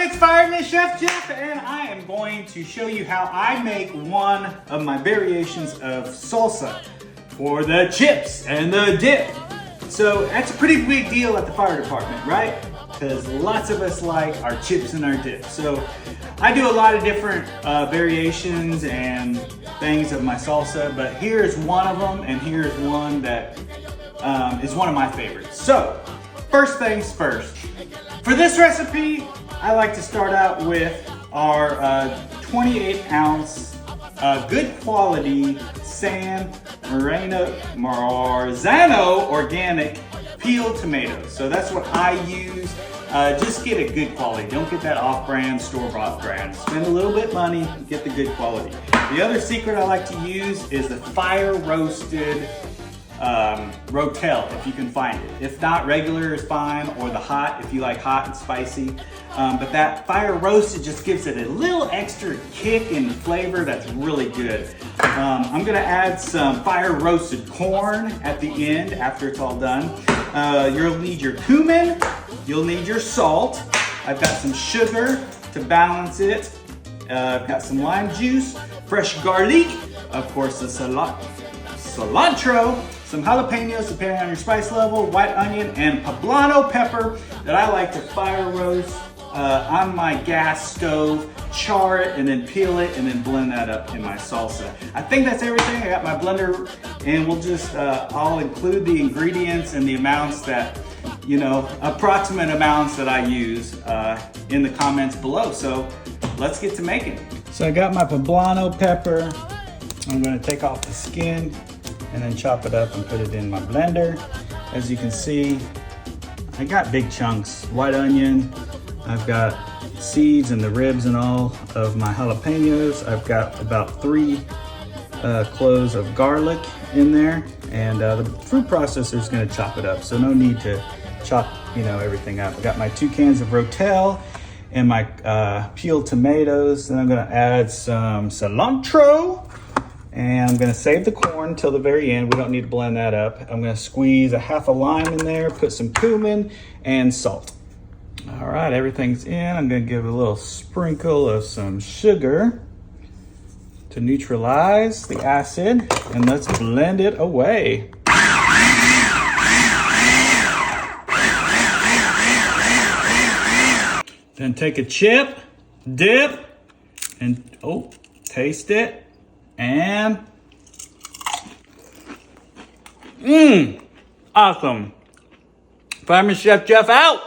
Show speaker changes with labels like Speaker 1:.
Speaker 1: it's Fireman Chef Geoff, and I am going to show you how I make one of my variations of salsa for the chips and the dip. So that's a pretty big deal at the fire department, right? Because lots of us like our chips and our dip. So I do a lot of different variations and things of my salsa, but here's one of them, and here's one that is one of my favorites. So first things first. For this recipe, I like to start out with our 28-ounce good quality San Marzano organic peeled tomatoes. So that's what I use. Just get a good quality. Don't get that off-brand, store-bought brand. Spend a little bit of money, get the good quality. The other secret I like to use is the fire-roasted rotel, if you can find it. If not, regular is fine, or the hot if you like hot and spicy. But that fire roasted just gives it a little extra kick and flavor that's really good. I'm gonna add some fire roasted corn at the end after it's all done. You'll need your cumin, you'll need your salt. I've got some sugar to balance it. I've got some lime juice, fresh garlic, of course the cilantro, some jalapeños depending on your spice level, white onion, and poblano pepper that I like to fire roast on my gas stove, char it, and then peel it, and then blend that up in my salsa. I think that's everything. I got my blender, and we'll just, I'll include the ingredients and the amounts that, approximate amounts that I use in the comments below. So let's get to making. So I got my poblano pepper. I'm gonna take off the skin and then chop it up and put it in my blender. As you can see, I got big chunks. White onion, I've got seeds and the ribs and all of my jalapeños. I've got about 3 cloves of garlic in there, and the food processor is gonna chop it up, so no need to chop everything up. I've got my 2 cans of rotel and my peeled tomatoes. Then I'm gonna add some cilantro, and I'm gonna save the corn till the very end. We don't need to blend that up. I'm gonna squeeze a half a lime in there, put some cumin and salt. All right, everything's in. I'm gonna give a little sprinkle of some sugar to neutralize the acid, and let's blend it away. Then take a chip, dip, and taste it. And awesome. Fireman Chef Geoff out.